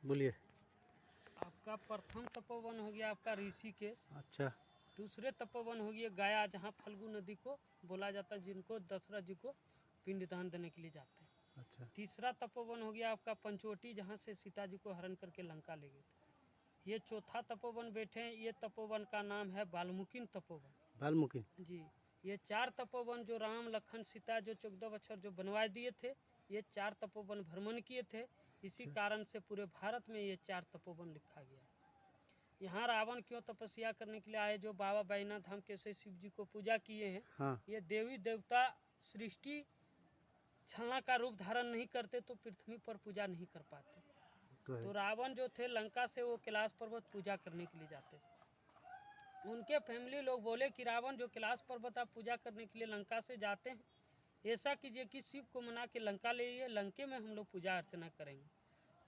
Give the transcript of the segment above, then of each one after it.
बोलिए। आपका प्रथम तपोवन हो गया आपका ऋषिकेश। अच्छा। दूसरे तपोवन हो गया गया, जहाँ फल्गु नदी को बोला जाता है, जिनको दशरथ जी को पिंडदान देने के लिए जाते हैं। अच्छा। तीसरा तपोवन हो गया आपका पंचवटी, जहाँ से सीता जी को हरण करके लंका ले गए थे। ये चौथा तपोवन बैठे हैं, ये तपोवन का नाम है वाल्मीकि तपोवन। वाल्मीकि जी। ये 4 तपोवन जो राम लखन सीता जो 14 बछर जो बनवा दिए थे, ये 4 तपोवन भ्रमण किए थे। इसी कारण से पूरे भारत में ये 4 तपोवन लिखा गया है। यहाँ रावण क्यों तपस्या करने के लिए आए, जो बाबा बैजनाथ धाम कैसे शिव जी को पूजा किए हैं। हाँ। ये देवी देवता सृष्टि छलना का रूप धारण नहीं करते तो पृथ्वी पर पूजा नहीं कर पाते। तो रावण जो थे लंका से वो कैलाश पर्वत पूजा करने के लिए जाते थे। उनके फैमिली लोग बोले कि रावण जो कैलाश पर्वत आप पूजा करने के लिए लंका से जाते हैं, ऐसा कीजिए कि शिव को मना के लंका ले आइए, लंके में हम लोग पूजा अर्चना करेंगे।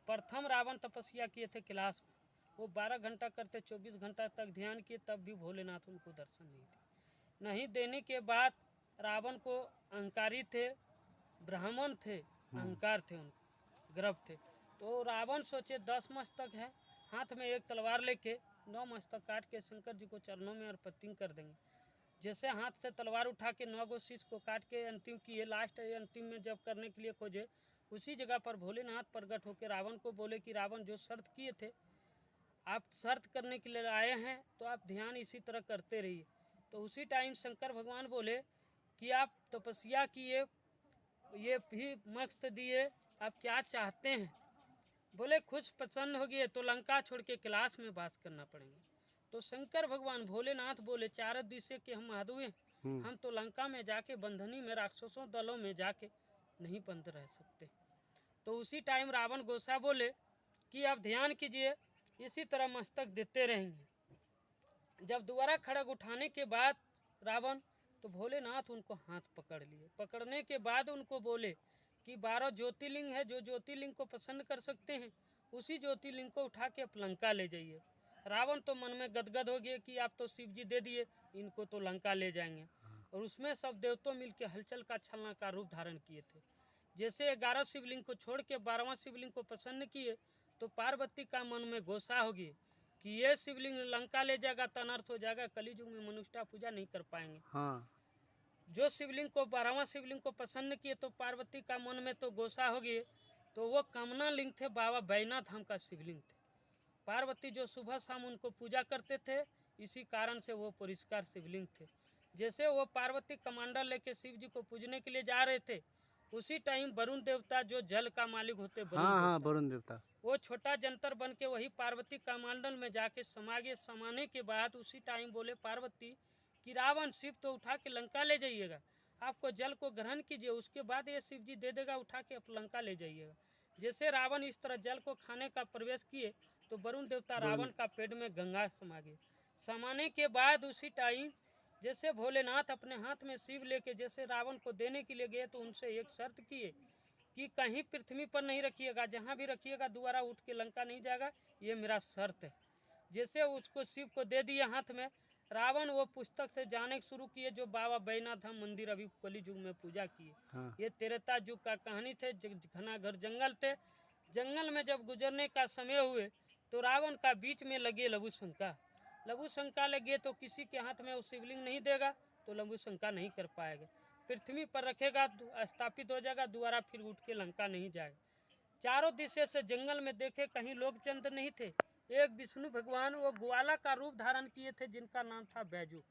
प्रथम रावण तपस्या किए थे कैलाश में। वो 12 घंटा करते, 24 घंटा तक ध्यान किए, तब भी भोलेनाथ उनको दर्शन नहीं दिए। नहीं देने के बाद रावण को अहंकारी थे, ब्राह्मण थे, अहंकार थे, उनको गर्व थे। तो रावण सोचे 10 मस्तक है, हाथ में एक तलवार लेके 9 मस्तक काट के शंकर जी को चरणों में अर्पित कर देंगे। जैसे हाथ से तलवार उठा के 9 गो शीश को काट के अंतिम किए, लास्ट अंतिम में जब करने के लिए खोजे, उसी जगह पर भोलेनाथ प्रकट होकर रावण को बोले कि रावण जो शर्त किए थे, आप शर्त करने के लिए आए हैं तो आप ध्यान इसी तरह करते रहिए। तो उसी टाइम शंकर भगवान बोले कि आप तपस्या किए, ये भी मकसद दिए, आप क्या चाहते हैं। बोले खुश पसंद हो गए तो लंका छोड़ के कैलाश में वास करना पड़ेगा। तो शंकर भगवान भोलेनाथ बोले, 4 दिशा के हम महादेव हैं, हम तो लंका में जाके बंधनी में राक्षसों दलों में जाके नहीं बंद रह सकते। तो उसी टाइम रावण गोसा बोले कि आप ध्यान कीजिए, इसी तरह मस्तक देते रहेंगे। जब दोबारा खड़ग उठाने के बाद रावण, तो भोलेनाथ उनको हाथ पकड़ लिए। पकड़ने के बाद उनको बोले कि 12 ज्योतिर्लिंग है, जो ज्योतिर्लिंग को पसंद कर सकते हैं उसी ज्योतिर्लिंग को उठा के आप लंका ले जाइए। रावण तो मन में गदगद हो गए कि आप तो शिव जी दे दिए, इनको तो लंका ले जाएंगे। और उसमें सब देवतों मिलके हलचल का छलना का रूप धारण किए थे। जैसे 11 शिवलिंग को छोड़ के 12वां शिवलिंग को पसंद किए, तो पार्वती का मन में गोसा होगी कि ये शिवलिंग लंका ले जाएगा तो अनर्थ हो जाएगा, कलयुग में मनुष्य पूजा नहीं कर पाएंगे। हाँ। जो शिवलिंग को 12वां शिवलिंग को पसंद किए, तो पार्वती का मन में तो गोसा होगी, तो वो कामना लिंग थे, बाबा बैजनाथ धाम का शिवलिंग थे। पार्वती जो सुबह शाम उनको पूजा करते थे, इसी कारण से वो परिष्कार शिवलिंग थे। जैसे वो पार्वती कमांडर लेके शिव जी को पूजने के लिए जा रहे थे, उसी टाइम वरुण देवता जो जल का मालिक होते, वरुण देवता, वो छोटा जंतर बन के वही पार्वती कमंडल में जाके समा गए। समाने के बाद उसी टाइम बोले पार्वती कि रावण शिव तो उठा के लंका ले जाइएगा, आपको जल को ग्रहण कीजिए, उसके बाद ये शिव जी दे देगा, उठा के आप लंका ले जाइएगा। जैसे रावण इस तरह जल को खाने का प्रवेश किए, तो वरुण देवता रावण का पेट में गंगा समा गए। समाने के बाद उसी टाइम जैसे भोलेनाथ अपने हाथ में शिव लेके जैसे रावण को देने के लिए गए, तो उनसे एक शर्त किए कि कहीं पृथ्वी पर नहीं रखिएगा, जहाँ भी रखिएगा दोबारा उठ के लंका नहीं जाएगा, ये मेरा शर्त है। जैसे उसको शिव को दे दिया हाथ में, रावण वो पुस्तक से जाने शुरू किए, जो बाबा बैजनाथ धाम मंदिर अभी कली युग में पूजा किए। हाँ। ये त्रेता युग का कहानी थे। घना घर जंगल थे, जंगल में जब गुजरने का समय हुए, तो रावण का बीच में लगे लघु शंका लगे, तो किसी के हाथ में वो शिवलिंग नहीं देगा तो लघु शंका नहीं कर पाएगा, पृथ्वी पर रखेगा स्थापित हो जाएगा, दोबारा फिर उठ के लंका नहीं जाएगा। चारों दिशा से जंगल में देखे, कहीं लोग चंद नहीं थे। एक विष्णु भगवान वो ग्वाला का रूप धारण किए थे, जिनका नाम था बैजू।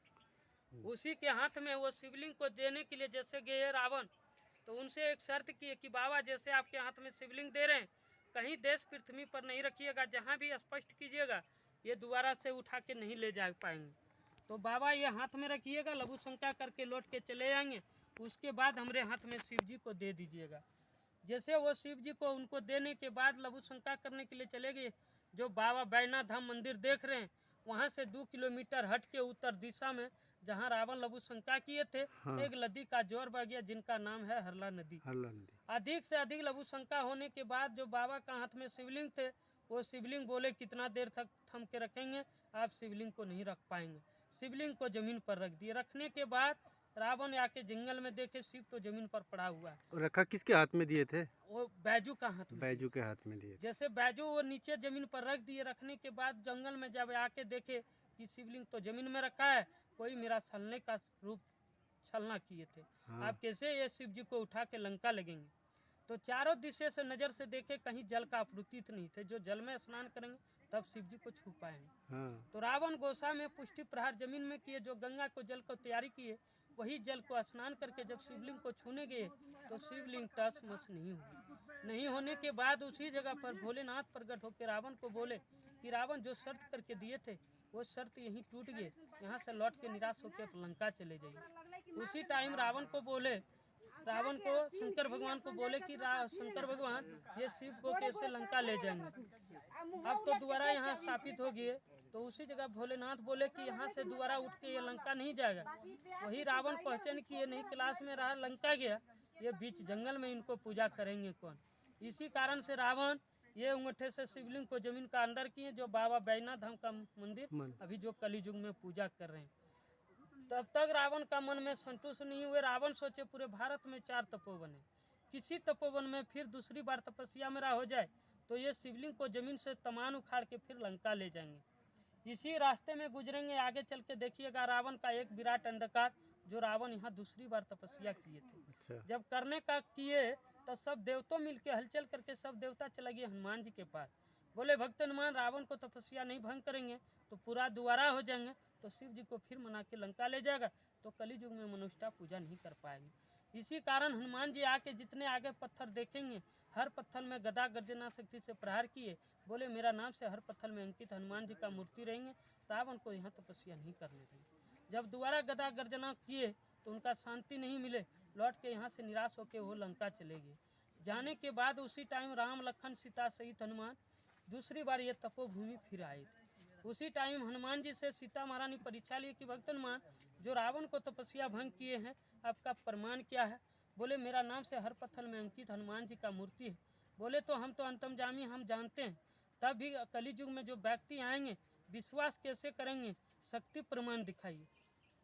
उसी के हाथ में वो शिवलिंग को देने के लिए जैसे गए रावण, तो उनसे एक शर्त की कि बाबा जैसे आपके हाथ में शिवलिंग दे रहे हैं, कहीं देश पृथ्वी पर नहीं रखिएगा, जहाँ भी स्पष्ट कीजिएगा, ये दोबारा से उठा के नहीं ले जा पाएंगे। तो बाबा ये हाथ में रखिएगा, लघु शंका करके लौट के चले आएंगे, उसके बाद हमारे हाथ में शिव जी को दे दीजिएगा। जैसे वो शिव जी को उनको देने के बाद लघु शंका करने के लिए चले गए, जो बाबा बैजनाथ धाम मंदिर देख रहे हैं, वहाँ से 2 किलोमीटर हट के उत्तर दिशा में जहाँ रावण लघु शंका किए थे, एक नदी का जोर बह गया, जिनका नाम है हरला नदी। अधिक से अधिक लघु शंका होने के बाद जो बाबा का हाथ में शिवलिंग थे, वो शिवलिंग बोले कितना देर तक थम के रखेंगे, आप शिवलिंग को नहीं रख पाएंगे। शिवलिंग को जमीन पर रख दिए। रखने के बाद रावण आके जंगल में देखे शिव तो जमीन पर पड़ा हुआ है। रखा किसके हाथ में दिए थे? वो बैजू का हाथ में। बैजू के हाथ में दिए थे। जैसे बैजू वो नीचे जमीन पर रख दिए, रखने के बाद जंगल में जब आके देखे कि शिवलिंग तो जमीन में रखा है, कोई मेरा छलने का रूप छलना किए थे। हाँ। आप कैसे ये शिव जी को उठा के लंका लगेंगे? तो चारों दिशा से नजर से देखे कहीं जल का अपरुतित नहीं थे। जो जल में स्नान करेंगे तब शिव जी को छू पाएंगे। हाँ। तो रावण गोसा में पुष्टि प्रहार जमीन में किए, जो गंगा को जल को तैयारी किए, वही जल को स्नान करके जब शिवलिंग को छूने गए तो शिवलिंग टस मस नहीं हुई। नहीं होने के बाद उसी जगह पर भोलेनाथ प्रकट होकर रावण को बोले कि रावण जो शर्त करके दिए थे वो शर्त यहीं टूट गए, यहाँ से लौट के निराश होकर लंका चले जाइए। उसी टाइम रावण को शंकर भगवान को बोले कि शंकर भगवान ये शिव को कैसे लंका ले जाएंगे, अब तो दोबारा यहाँ स्थापित हो गए। तो उसी जगह भोलेनाथ बोले कि यहाँ से दोबारा उठ के ये लंका नहीं जाएगा। वही रावण पहचान कि ये नहीं क्लास में रहा लंका गया, ये बीच जंगल में इनको पूजा करेंगे कौन। इसी कारण से रावण ये अंगूठे से शिवलिंग को जमीन का अंदर किए, जो बाबा बैजनाथ धाम का मंदिर अभी जो कलयुग में पूजा कर रहे हैं। तब तक रावण का मन में संतुष्ट नहीं हुए। रावण सोचे पूरे भारत में 4 तपोवन है, किसी तपोवन में फिर दूसरी बार तपस्या मेरा हो जाए तो ये शिवलिंग को जमीन से तमान उखाड़ के फिर लंका ले जाएंगे। इसी रास्ते में गुजरेंगे, आगे चल के देखिएगा रावण का एक विराट अंधकार, जो रावण यहाँ दूसरी बार तपस्या किए थे। अच्छा। जब करने का किए तो सब देवतों मिलके हलचल करके सब देवता चले गए हनुमान जी के पास। बोले भक्त हनुमान, रावण को तपस्या नहीं भंग करेंगे तो पूरा दोबारा हो जाएंगे, तो शिव जी को फिर मना के लंका ले जाएगा, तो कलयुग में मनुष्य पूजा नहीं कर पाएंगे। इसी कारण हनुमान जी आके जितने आगे पत्थर देखेंगे हर पत्थर में गदा गर्जना शक्ति से प्रहार किए। बोले मेरा नाम से हर पत्थर में अंकित हनुमान जी का मूर्ति रहेंगे, रावण को यहाँ तपस्या नहीं करने देंगे। जब दोबारा गदा गर्जना किए तो उनका शांति नहीं मिले, लौट के यहाँ से निराश होकर वो लंका चले गए। जाने के बाद उसी टाइम राम लखन सीता सहित हनुमान दूसरी बार ये तपोभूमि फिर आए थे। उसी टाइम हनुमान जी से सीता महारानी परीक्षा लिए कि भक्त हनुमान, जो रावण को तपस्या भंग किए हैं आपका प्रमाण क्या है? बोले मेरा नाम से हर पत्थर में अंकित हनुमान जी का मूर्ति है। बोले तो हम तो अंतर्यामी हम जानते हैं, तब भी कलयुग में जो व्यक्ति आएंगे विश्वास कैसे करेंगे? शक्ति प्रमाण दिखाइए।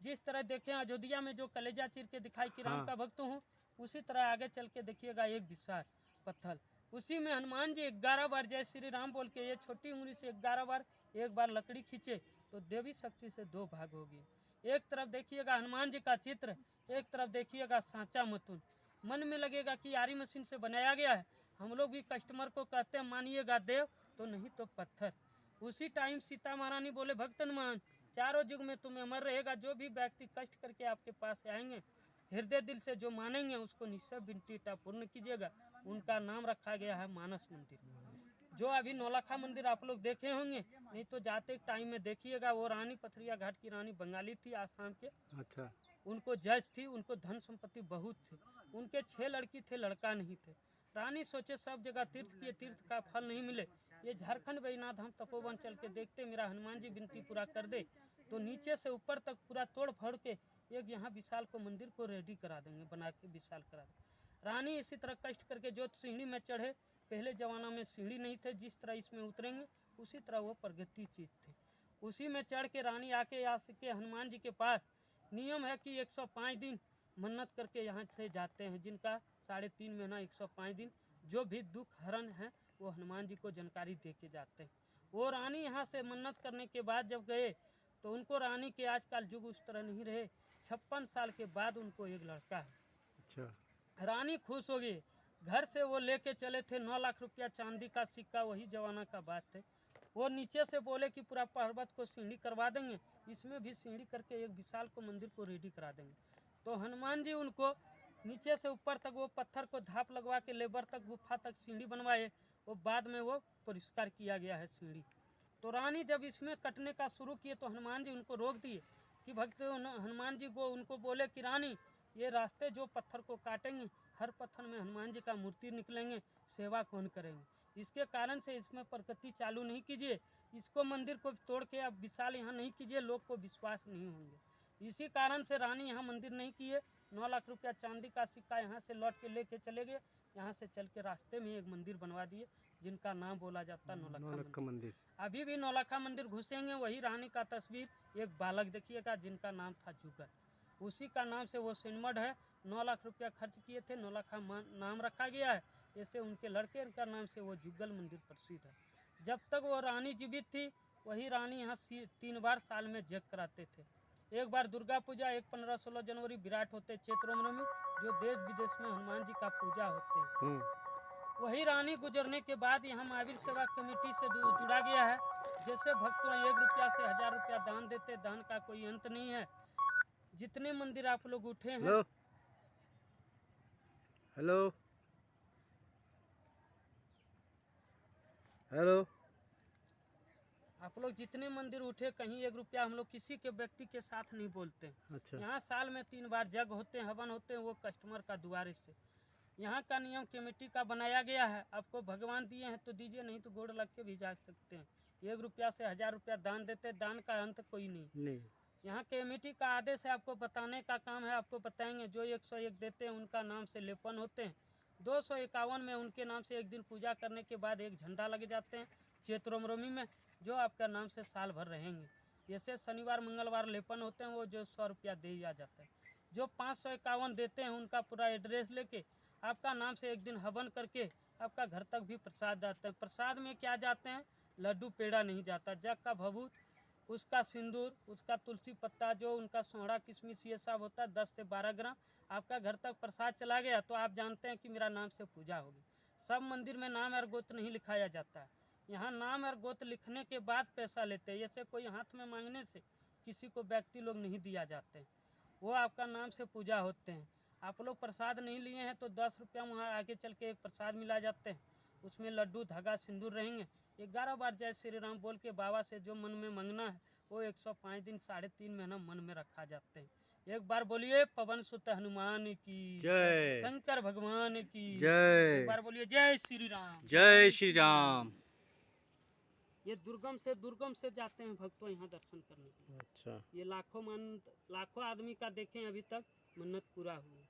जिस तरह देखें अयोध्या में जो कलेजा चीर के दिखाई कि राम का भक्त हूँ, उसी तरह आगे चल के देखिएगा एक विशाल पत्थर, उसी में हनुमान जी 11 बार जय श्री राम बोल के ये छोटी उंगली से 11 बार एक बार लकड़ी खींचे तो देवी शक्ति से 2 भाग हो गए। एक तरफ देखिएगा हनुमान जी का चित्र, एक तरफ देखिएगा सांचा मतुन। मन में लगेगा कि यारी मशीन से बनाया गया है। हम लोग भी कस्टमर को कहते हैं मानिएगा देव तो नहीं तो पत्थर। उसी टाइम सीता महारानी बोले भक्त हनुमान, चारों युग में तुम्हें अमर रहेगा। जो भी व्यक्ति कष्ट करके आपके पास आएंगे हृदय दिल से जो मानेंगे उसको निश्चय विनती पूर्ण कीजिएगा। उनका नाम रखा गया है मानस मंदिर, जो अभी नौलखा मंदिर आप लोग देखे होंगे, नहीं तो जाते टाइम में देखिएगा। वो रानी पथरिया घाट की रानी बंगाली थी आसाम के। अच्छा। उनको जज थी, उनको धन संपत्ति बहुत थी, उनके 6 लड़की थे, लड़का नहीं थे। रानी सोचे सब जगह तीर्थ किए, तीर्थ का फल नहीं मिले, ये झारखंड बैजनाथ हम तपोवन चल के देखते, मेरा हनुमान जी विनती पूरा कर दे तो नीचे से ऊपर तक पूरा तोड़ फोड़ के एक यहाँ विशाल को मंदिर को रेडी करा देंगे, बना के विशाल करा देंगे। रानी इसी तरह कष्ट करके जो सीढ़ी में चढ़े, पहले जमाना में सीढ़ी नहीं थे, जिस तरह इसमें उतरेंगे उसी तरह वो प्रगति चीज थे। उसी में चढ़ के रानी आके हनुमान जी के पास। नियम है कि 105 दिन मन्नत करके यहाँ से जाते हैं, जिनका 3.5 महीना 105 दिन जो भी दुख हरण है वो हनुमान जी को जानकारी दे के जाते हैं। वो रानी यहाँ से मन्नत करने के बाद जब गए तो उनको रानी के आजकल युग उस तरह नहीं रहे। 56 साल के बाद उनको एक लड़का है। अच्छा। रानी खुश हो गई। घर से वो लेके चले थे 9 लाख रुपया चांदी का सिक्का, वही जमाना का बात है। वो नीचे से बोले कि पूरा पर्वत को सीढ़ी करवा देंगे, इसमें भी सीढ़ी करके एक विशाल को मंदिर को रेडी करा देंगे। तो हनुमान जी उनको नीचे से ऊपर तक वो पत्थर को धाप लगवा के लेबर तक गुफा तक सीढ़ी बनवाए। वो बाद में वो परिष्कार किया गया है सीढ़ी। तो रानी जब इसमें कटने का शुरू किए तो हनुमान जी उनको रोक दिए कि भक्त हनुमान जी को उनको बोले कि रानी ये रास्ते जो पत्थर को काटेंगे हर पत्थर में हनुमान जी का मूर्ति निकलेंगे, सेवा कौन करेंगे? इसके कारण से इसमें प्रगति चालू नहीं कीजिए, इसको मंदिर को तोड़ के अब विशाल यहाँ नहीं कीजिए, लोग को विश्वास नहीं होंगे। इसी कारण से रानी यहाँ मंदिर नहीं किए। 9 लाख रुपया चांदी का सिक्का यहाँ से लौट के लेके चले गए। यहाँ से चल के रास्ते में एक मंदिर बनवा दिए जिनका नाम बोला जाता है नौलखा मंदिर। अभी भी नौलखा मंदिर घुसेंगे, वही रानी का तस्वीर, एक बालक देखिएगा जिनका नाम था जुगर। उसी का नाम से वो सिनमड है। 9 लाख रुपया खर्च किए थे, 9 लाख का नाम रखा गया है। ऐसे उनके लड़के का नाम से वो जुगल मंदिर प्रसिद्ध है। जब तक वो रानी जीवित थी, वही रानी यहाँ 3 बार साल में यज्ञ कराते थे। एक बार दुर्गा पूजा, एक 15-16 जनवरी विराट होते चैत्रनवमी, जो देश विदेश में हनुमान जी का पूजा होते हैं। वही रानी गुजरने के बाद यहाँ महावीर सेवा कमेटी से जुड़ा गया है। जैसे भक्तों 1 रुपया से 1000 रुपया दान देते, दान का कोई अंत नहीं है। जितने मंदिर आप लोग उठे हैं, हेलो हेलो, आप लोग जितने मंदिर उठे, कहीं 1 रुपया हम लोग किसी के व्यक्ति के साथ नहीं बोलते। अच्छा। यहाँ साल में 3 बार जग होते हैं, हवन होते हैं, वो कस्टमर का दुआरे से। यहाँ का नियम कमेटी का बनाया गया है। आपको भगवान दिए हैं तो दीजिए, नहीं तो गोड़ लग के भी जा सकते हैं। 1 रुपया से 1000 रुपया दान देते, दान का अंत कोई नहीं। यहाँ कमेटी का आदेश है, आपको बताने का काम है। आपको बताएंगे जो 101 देते हैं उनका नाम से लेपन होते हैं। 251 में उनके नाम से एक दिन पूजा करने के बाद एक झंडा लग जाते हैं चैत्रनवमी में, जो आपका नाम से साल भर रहेंगे। जैसे शनिवार मंगलवार लेपन होते हैं, वो जो 100 रुपया दे दिया जाता है। जो 551 देते हैं, उनका पूरा एड्रेस लेके आपका नाम से एक दिन हवन करके आपका घर तक भी प्रसाद जाते हैं। प्रसाद में क्या जाते हैं? लड्डू पेड़ा नहीं जाता। जग का भभूत, उसका सिंदूर, उसका तुलसी पत्ता, जो उनका सोहरा किशमिश, ये सब होता है 10 से 12 ग्राम। आपका घर तक प्रसाद चला गया तो आप जानते हैं कि मेरा नाम से पूजा होगी। सब मंदिर में नाम और गोत्र नहीं लिखाया जाता है। यहाँ नाम और गोत्र लिखने के बाद पैसा लेते हैं। जैसे कोई हाथ में मांगने से किसी को व्यक्ति लोग नहीं दिया जाते हैं, वो आपका नाम से पूजा होते हैं। आप लोग प्रसाद नहीं लिए हैं तो 10 रुपया वहाँ आगे चल के एक प्रसाद मिला जाते हैं। उसमें लड्डू, धागा, सिंदूर रहेंगे। 11 बार जय श्री राम बोल के बाबा से जो मन में मांगना है वो 105 दिन 3.5 महीना मन में रखा जाते हैं। एक बार बोलिए पवन सुत हनुमान की जय, शंकर भगवान की जय। एक बार बोलिए जय श्री राम, जय श्री राम। ये दुर्गम से जाते हैं भक्तों यहाँ दर्शन करने के लिए। अच्छा। ये लाखों आदमी का देखें अभी तक मन्नत पूरा हुआ।